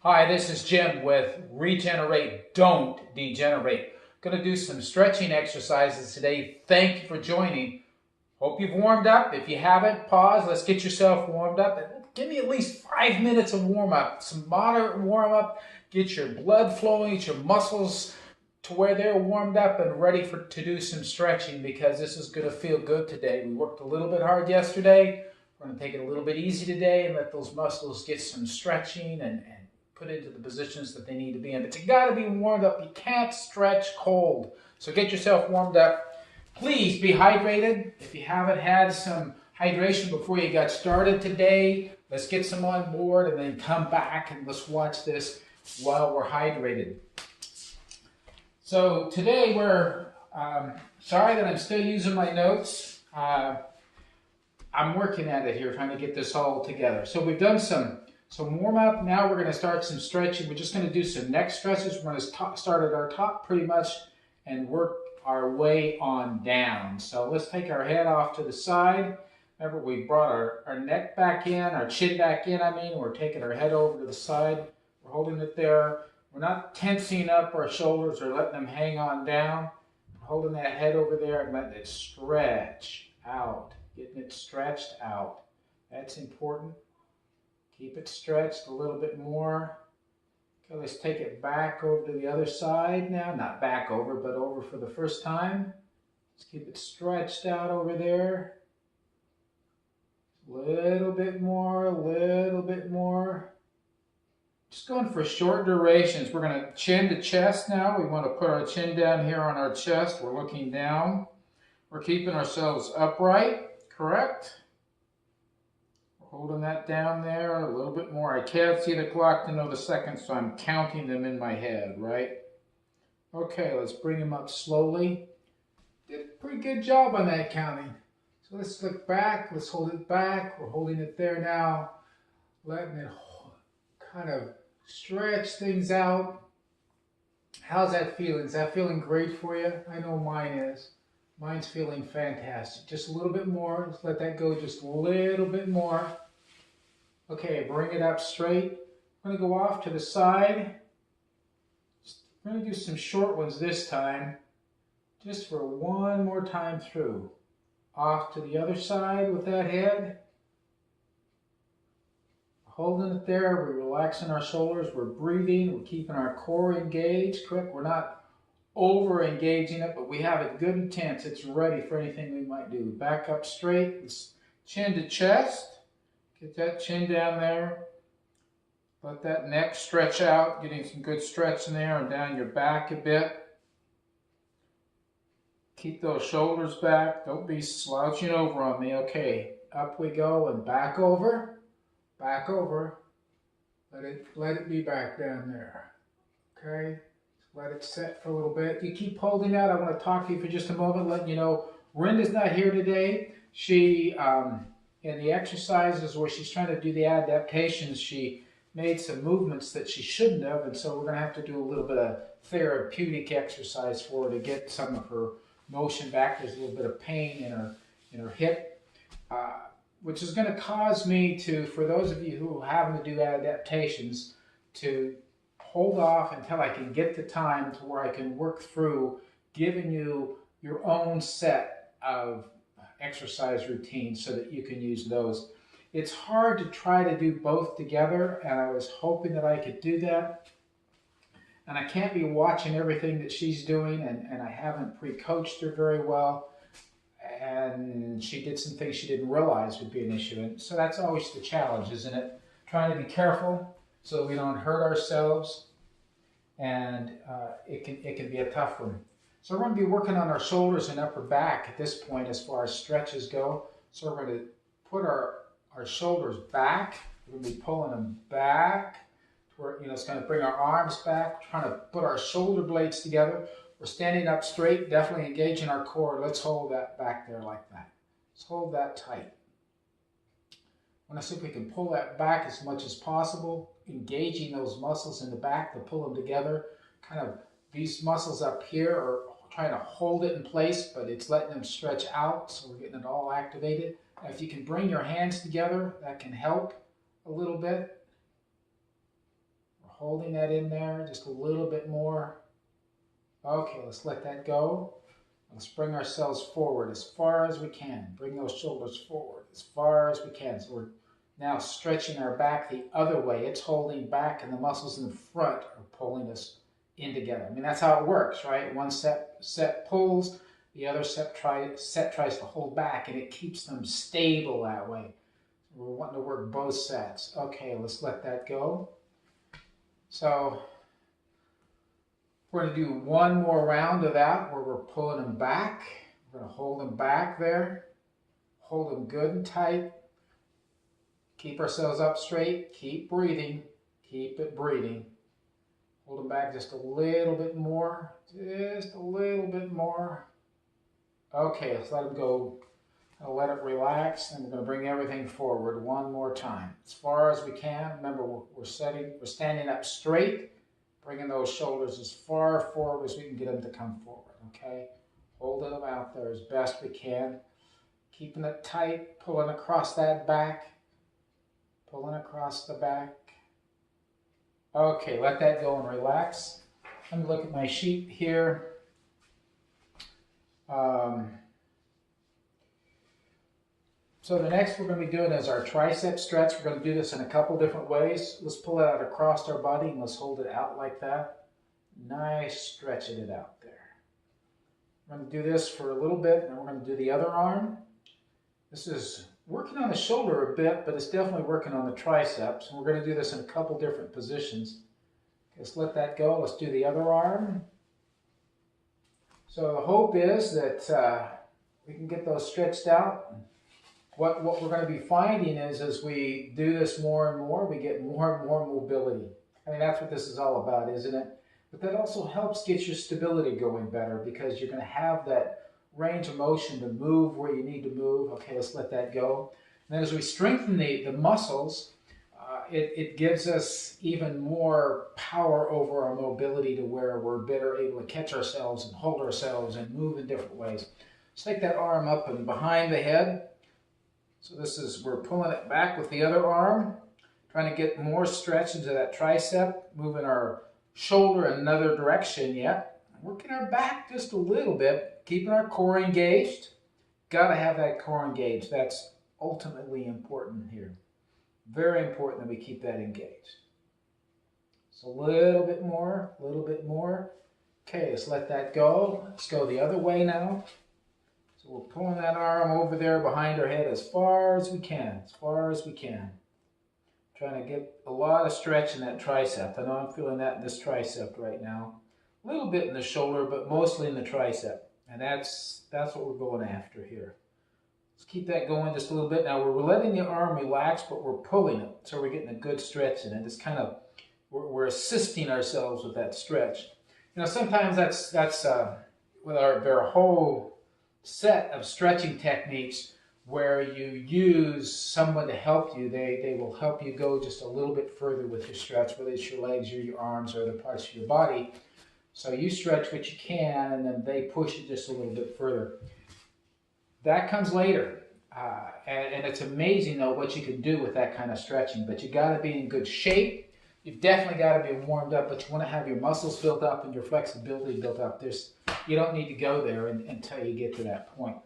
Hi, this is Jim with Regenerate, Don't Degenerate. Going to do some stretching exercises today. Thank you for joining. Hope you've warmed up. If you haven't, pause. Let's get yourself warmed up. Give me at least 5 minutes of warm up, some moderate warm up. Get your blood flowing, get your muscles to where they're warmed up and ready to do some stretching because this is going to feel good today. We worked a little bit hard yesterday. We're going to take it a little bit easy today and let those muscles get some stretching and put into the positions that they need to be in. But you got to be warmed up. You can't stretch cold. So get yourself warmed up. Please be hydrated. If you haven't had some hydration before you got started today, let's get some on board and then come back and let's watch this while we're hydrated. So today sorry that I'm still using my notes. I'm working at it here, trying to get this all together. So we've done some warm up. Now we're going to start some stretching. We're just going to do some neck stretches. We're going to start at our top pretty much and work our way on down. So let's take our head off to the side. Remember, we brought our neck back in, our chin back in, We're taking our head over to the side. We're holding it there. We're not tensing up our shoulders or letting them hang on down. We're holding that head over there and letting it stretch out, getting it stretched out. That's important. Keep it stretched a little bit more. Okay, let's take it back over to the other side now. Not back over, but over for the first time. Let's keep it stretched out over there. A little bit more, a little bit more. Just going for short durations. We're going to chin to chest now. We want to put our chin down here on our chest. We're looking down. We're keeping ourselves upright, correct? Holding that down there a little bit more. I can't see the clock to know the seconds, so I'm counting them in my head, right? Okay, let's bring them up slowly. Did a pretty good job on that counting. So let's look back. Let's hold it back. We're holding it there now. Letting it kind of stretch things out. How's that feeling? Is that feeling great for you? I know mine is. Mine's feeling fantastic. Just a little bit more. Let's let that go just a little bit more. Okay, bring it up straight. I'm going to go off to the side. We're going to do some short ones this time. Just for one more time through. Off to the other side with that head. Holding it there. We're relaxing our shoulders. We're breathing. We're keeping our core engaged. Quick. We're not over engaging it, but we have it good and tense. It's ready for anything we might do. Back up straight, chin to chest. Get that chin down there. Let that neck stretch out, getting some good stretch in there and down your back a bit. Keep those shoulders back. Don't be slouching over on me. Okay, up we go and back over. Back over. Let it be back down there. Okay. Let it set for a little bit. You keep holding that. I want to talk to you for just a moment, letting you know Rinda's not here today. She, in the exercises where she's trying to do the adaptations, she made some movements that she shouldn't have, and so we're going to have to do a little bit of therapeutic exercise for her to get some of her motion back. There's a little bit of pain in her hip, which is going to cause me to, for those of you who are having to do adaptations, to hold off until I can get the time to where I can work through giving you your own set of exercise routines so that you can use those. It's hard to try to do both together, and I was hoping that I could do that. And I can't be watching everything that she's doing, and I haven't pre-coached her very well. And she did some things she didn't realize would be an issue. And so that's always the challenge, isn't it? Trying to be careful so we don't hurt ourselves, and it can be a tough one. So we're going to be working on our shoulders and upper back at this point as far as stretches go. So we're going to put our shoulders back. We're going to be pulling them back to where, it's going to bring our arms back, trying to put our shoulder blades together. We're standing up straight, definitely engaging our core. Let's hold that back there like that. Let's hold that tight. I want to see if we can pull that back as much as possible, engaging those muscles in the back to pull them together. Kind of these muscles up here are trying to hold it in place, but it's letting them stretch out, so we're getting it all activated. Now, if you can bring your hands together, that can help a little bit. We're Holding that in there, just a little bit more. Okay, let's let that go. Let's bring ourselves forward as far as we can. Bring those shoulders forward as far as we can. So we're now stretching our back the other way. It's holding back and the muscles in the front are pulling us in together. I mean, that's how it works, right? One set pulls, the other set tries to hold back, and it keeps them stable that way. We're wanting to work both sets. Okay, let's let that go. So we're going to do one more round of that where we're pulling them back. We're going to hold them back there. Hold them good and tight. Keep ourselves up straight. Keep breathing. Keep it breathing. Hold them back just a little bit more. Just a little bit more. Okay, let's let them go. I'll let it relax, and we're going to bring everything forward one more time. As far as we can. Remember, we're standing up straight. Bringing those shoulders as far forward as we can get them to come forward, okay? Holding them out there as best we can. Keeping it tight, pulling across that back. Pulling across the back. Okay, let that go and relax. Let me look at my sheet here. So the next we're going to be doing is our tricep stretch. We're going to do this in a couple different ways. Let's pull it out across our body and let's hold it out like that. Nice stretching it out there. We're going to do this for a little bit, and then we're going to do the other arm. This is working on the shoulder a bit, but it's definitely working on the triceps. And we're going to do this in a couple different positions. Let's let that go. Let's do the other arm. So the hope is that we can get those stretched out. What we're going to be finding is as we do this more and more, we get more and more mobility. I mean, that's what this is all about, isn't it? But that also helps get your stability going better because you're going to have that range of motion to move where you need to move. Okay, let's let that go. And then as we strengthen the muscles, it gives us even more power over our mobility to where we're better able to catch ourselves and hold ourselves and move in different ways. Let's take that arm up and behind the head. So we're pulling it back with the other arm, trying to get more stretch into that tricep, moving our shoulder in another direction yet. Working our back just a little bit, keeping our core engaged. Got to have that core engaged. That's ultimately important here. Very important that we keep that engaged. So a little bit more, a little bit more. Okay, let's let that go. Let's go the other way now. So we're pulling that arm over there behind our head as far as we can, as far as we can. Trying to get a lot of stretch in that tricep. I know I'm feeling that in this tricep right now. A little bit in the shoulder, but mostly in the tricep. And that's what we're going after here. Let's keep that going just a little bit. Now we're letting the arm relax, but we're pulling it. So we're getting a good stretch in it. It's kind of, we're assisting ourselves with that stretch. You know, sometimes that's with our whole set of stretching techniques where you use someone to help you. They will help you go just a little bit further with your stretch, whether it's your legs or your arms or other parts of your body. So you stretch what you can, and then they push it just a little bit further. That comes later. And it's amazing, though, what you can do with that kind of stretching. But you got to be in good shape. You've definitely got to be warmed up, but you want to have your muscles built up and your flexibility built up. You don't need to go there until you get to that point.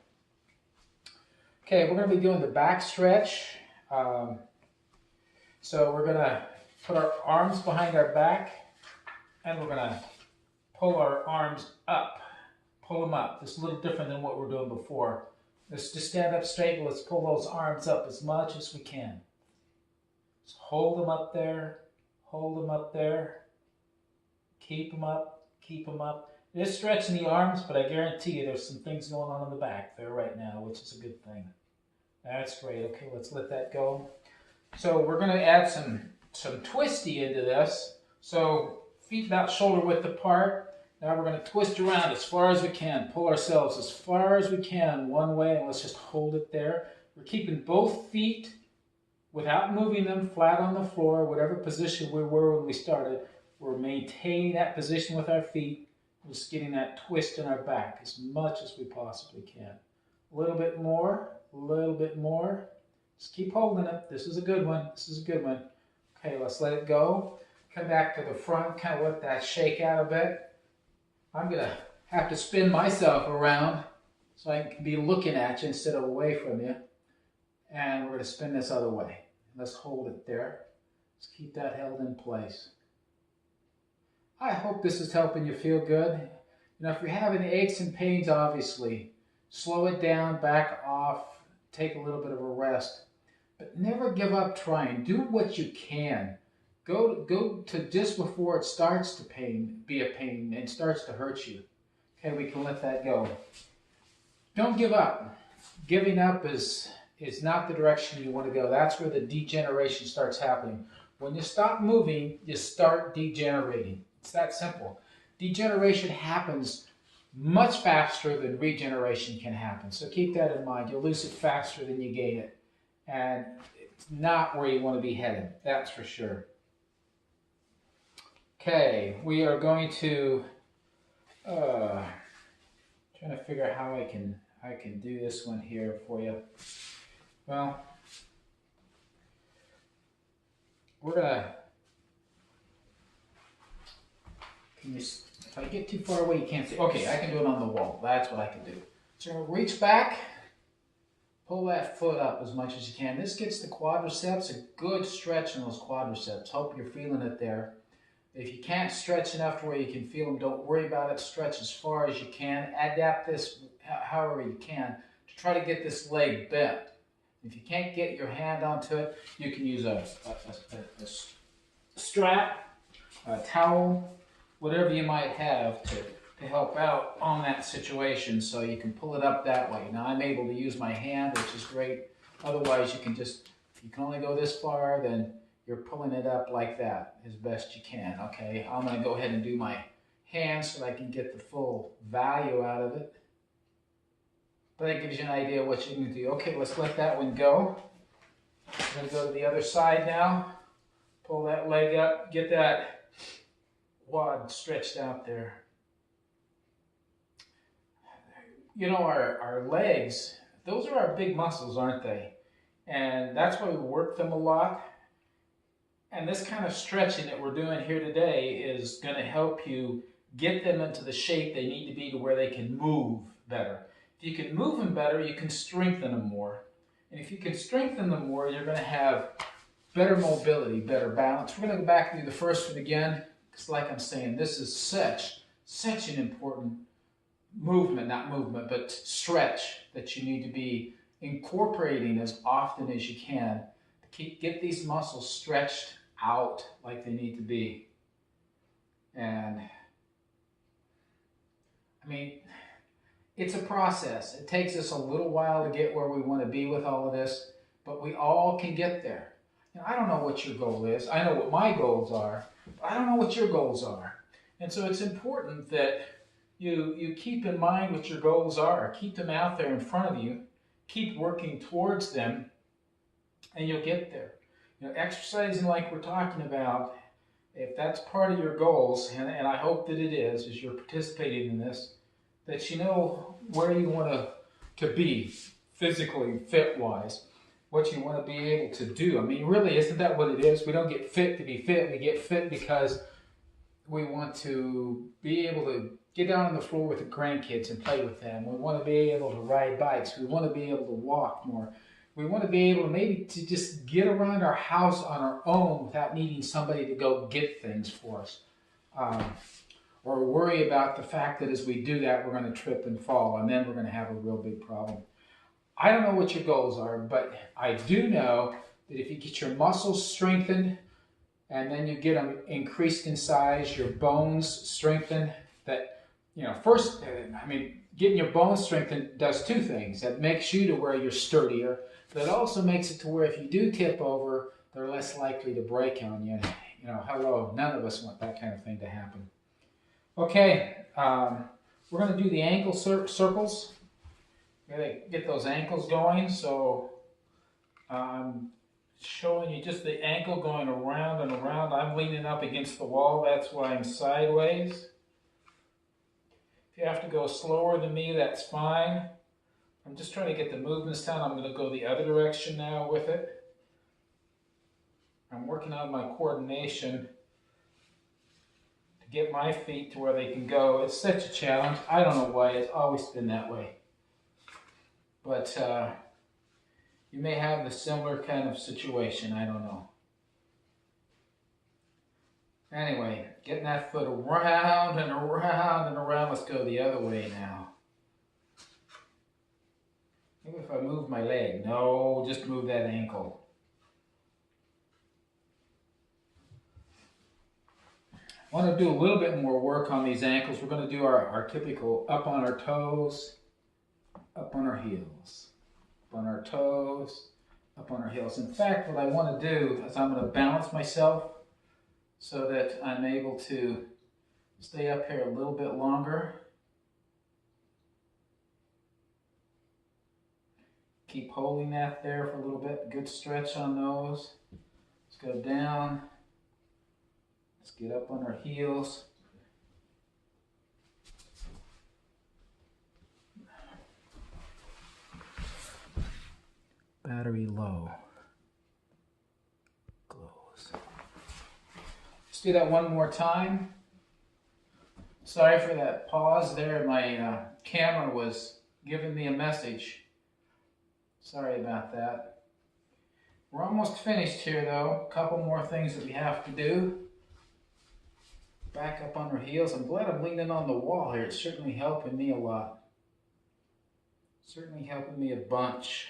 Okay, we're going to be doing the back stretch. So we're going to put our arms behind our back, and we're going to pull our arms up. Pull them up. It's a little different than what we were doing before. Let's just stand up straight, and let's pull those arms up as much as we can. Just hold them up there. Hold them up there. Keep them up. Keep them up. It is stretching the arms, but I guarantee you there's some things going on in the back there right now, which is a good thing. That's great. Okay, let's let that go. So we're going to add some twisty into this. So feet about shoulder width apart. Now we're going to twist around as far as we can. Pull ourselves as far as we can one way, and let's just hold it there. We're keeping both feet without moving them flat on the floor, whatever position we were when we started. We're maintaining that position with our feet. We're just getting that twist in our back as much as we possibly can. A little bit more, a little bit more. Just keep holding it. This is a good one. This is a good one. Okay, let's let it go. Come back to the front, kind of let that shake out a bit. I'm going to have to spin myself around so I can be looking at you instead of away from you. And we're going to spin this other way. Let's hold it there. Let's keep that held in place. I hope this is helping you feel good. You know, if you're having aches and pains, obviously, slow it down, back off, take a little bit of a rest. But never give up trying. Do what you can. Go to just before it starts to be a pain and starts to hurt you. Okay, we can let that go. Don't give up. Giving up is not the direction you want to go. That's where the degeneration starts happening. When you stop moving, you start degenerating. It's that simple. Degeneration happens much faster than regeneration can happen. So keep that in mind. You'll lose it faster than you gain it. And it's not where you want to be headed. That's for sure. Okay, we are going to trying to figure out how I can do this one here for you. Well, we're gonna. If I get too far away, you can't see. Okay, I can do it on the wall. That's what I can do. So reach back, pull that foot up as much as you can. This gets the quadriceps, a good stretch in those quadriceps. Hope you're feeling it there. If you can't stretch enough to where you can feel them, don't worry about it. Stretch as far as you can. Adapt this however you can to try to get this leg bent. If you can't get your hand onto it, you can use a strap, a towel, whatever you might have to help out on that situation so you can pull it up that way. Now I'm able to use my hand, which is great. Otherwise, if you can only go this far, then you're pulling it up like that as best you can, okay? I'm going to go ahead and do my hand so that I can get the full value out of it. But that gives you an idea of what you can do. Okay, let's let that one go. I'm going to go to the other side now. Pull that leg up, get that quad stretched out there. You know, our legs, those are our big muscles, aren't they? And that's why we work them a lot. And this kind of stretching that we're doing here today is going to help you get them into the shape they need to be to where they can move better. If you can move them better, you can strengthen them more. And if you can strengthen them more, you're going to have better mobility, better balance. We're going to go back and do the first one again. Because like I'm saying, this is such an important but stretch that you need to be incorporating as often as you can to get these muscles stretched out like they need to be. And I mean, it's a process. It takes us a little while to get where we want to be with all of this, but we all can get there. You know, I don't know what your goal is. I know what my goals are, but I don't know what your goals are. And so it's important that you keep in mind what your goals are. Keep them out there in front of you. Keep working towards them, and you'll get there. You know, exercising like we're talking about, if that's part of your goals, and I hope that it is, as you're participating in this, that you know where you want to be physically, fit-wise, what you want to be able to do. I mean, really, isn't that what it is? We don't get fit to be fit. We get fit because we want to be able to get down on the floor with the grandkids and play with them. We want to be able to ride bikes. We want to be able to walk more. We want to be able to maybe to just get around our house on our own without needing somebody to go get things for us. Or worry about the fact that as we do that, we're going to trip and fall, and then we're going to have a real big problem. I don't know what your goals are, but I do know that if you get your muscles strengthened, and then you get them increased in size, your bones strengthened, that, you know, first, I mean, getting your bones strengthened does two things. That makes you to where you're sturdier, but it also makes it to where if you do tip over, they're less likely to break on you. You know, hello, none of us want that kind of thing to happen. Okay, we're going to do the ankle circles. We're going to get those ankles going. So I'm showing you just the ankle going around and around. I'm leaning up against the wall. That's why I'm sideways. If you have to go slower than me, that's fine. I'm just trying to get the movements down. I'm going to go the other direction now with it. I'm working on my coordination get my feet to where they can go. It's such a challenge. I don't know why. It's always been that way. But you may have the similar kind of situation. I don't know. Anyway, getting that foot around and around and around. Let's go the other way now. Maybe if I move my leg. No, just move that ankle. I want to do a little bit more work on these ankles. We're going to do our typical up on our toes, up on our heels, up on our toes, up on our heels. In fact, what I want to do is I'm going to balance myself so that I'm able to stay up here a little bit longer. Keep holding that there for a little bit. Good stretch on those. Let's go down. Let's get up on our heels. Battery low. Close. Let's do that one more time. Sorry for that pause there. My camera was giving me a message. Sorry about that. We're almost finished here though. A couple more things that we have to do. Back up on our heels. I'm glad I'm leaning on the wall here. It's certainly helping me a lot. Certainly helping me a bunch.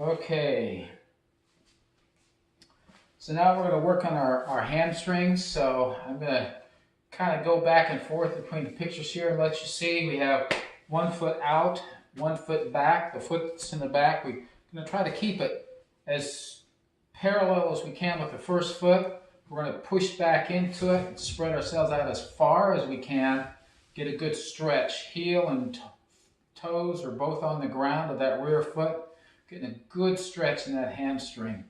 Okay. So now we're going to work on our hamstrings. So I'm going to kind of go back and forth between the pictures here and let you see. We have one foot out, one foot back. The foot's in the back. We're going to try to keep it as parallel as we can with the first foot. We're going to push back into it and spread ourselves out as far as we can. Get a good stretch. Heel and toes are both on the ground of that rear foot. Getting a good stretch in that hamstring.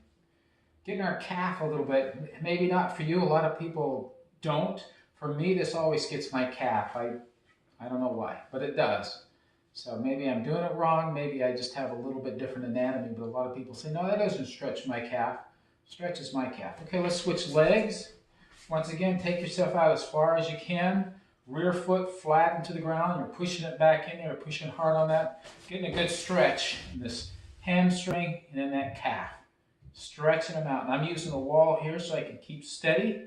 Getting our calf a little bit. Maybe not for you. A lot of people don't. For me, this always gets my calf. I don't know why, but it does. So maybe I'm doing it wrong. Maybe I just have a little bit different anatomy. But a lot of people say, no, that doesn't stretch my calf. Stretches my calf. Okay, let's switch legs. Once again, take yourself out as far as you can. Rear foot flat into the ground. You're pushing it back in there, pushing hard on that. Getting a good stretch in this hamstring and in that calf. Stretching them out. And I'm using the wall here so I can keep steady.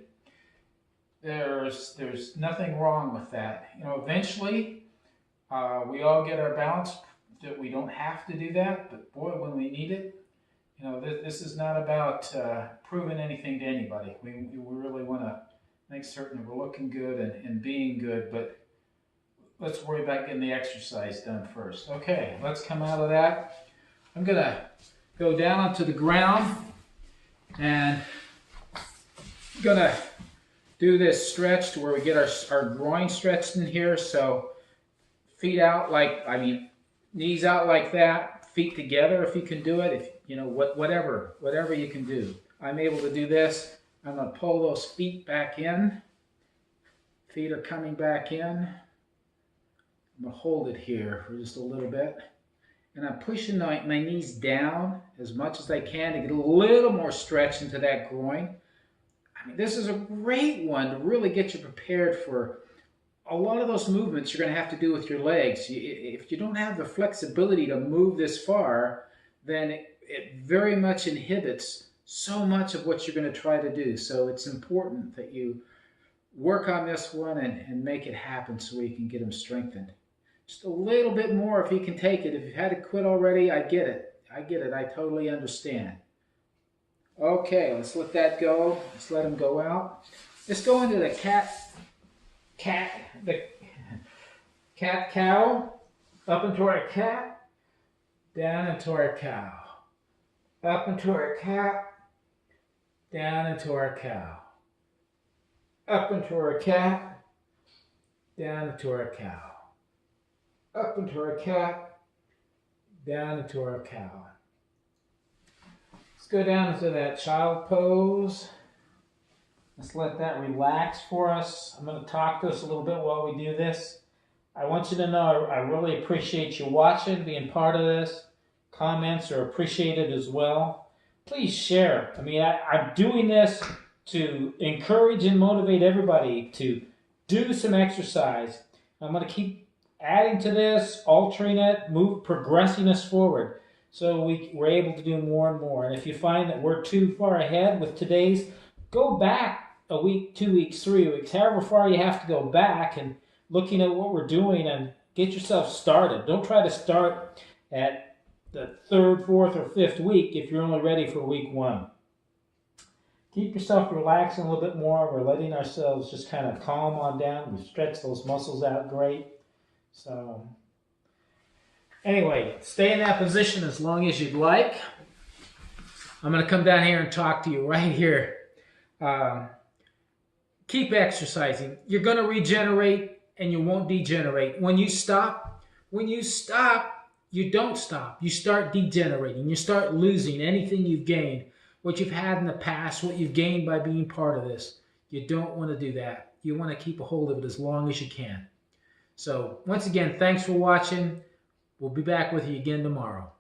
There's nothing wrong with that. You know, eventually we all get our balance that we don't have to do that, but boy, when we need it, you know, this is not about proving anything to anybody. We really want to make certain that we're looking good and being good, but let's worry about getting the exercise done first. Okay, let's come out of that. I'm going to go down onto the ground and I'm going to do this stretch to where we get our groin stretched in here. So feet out knees out like that, feet together if you can do it. If you know, whatever you can do. I'm able to do this. I'm going to pull those feet back in. Feet are coming back in. I'm going to hold it here for just a little bit. And I'm pushing my knees down as much as I can to get a little more stretch into that groin. I mean, this is a great one to really get you prepared for a lot of those movements you're going to have to do with your legs. If you don't have the flexibility to move this far, then it very much inhibits so much of what you're going to try to do. So it's important that you work on this one and make it happen so we can get them strengthened. Just a little bit more if you can take it. If you've had to quit already, I get it. I totally understand. Okay, let's let that go. Let's let them go out. Let's go into the cat-cow. Up into our cat. Down into our cow. Up into our cat. Down into our cow. Up into our cat. Down into our cow. Up into our cat. Down into our cow. Let's go down into that child pose. Let's let that relax for us. I'm going to talk to us a little bit while we do this. I want you to know I really appreciate you watching, being part of this. Comments are appreciated as well. Please share. I mean, I'm doing this to encourage and motivate everybody to do some exercise. I'm going to keep adding to this, altering it, progressing us forward, so we're able to do more and more. And if you find that we're too far ahead with today's, go back a week, 2 weeks, 3 weeks, however far you have to go back, and looking at what we're doing and get yourself started. Don't try to start at the 3rd, 4th, or 5th week if you're only ready for week 1. Keep yourself relaxing a little bit more. We're letting ourselves just kind of calm on down. We stretch those muscles out great. So anyway, stay in that position as long as you'd like. I'm going to come down here and talk to you right here. Keep exercising. You're going to regenerate and you won't degenerate. When you stop, you don't stop. You start degenerating. You start losing anything you've gained, what you've had in the past, what you've gained by being part of this. You don't want to do that. You want to keep a hold of it as long as you can. So once again, thanks for watching. We'll be back with you again tomorrow.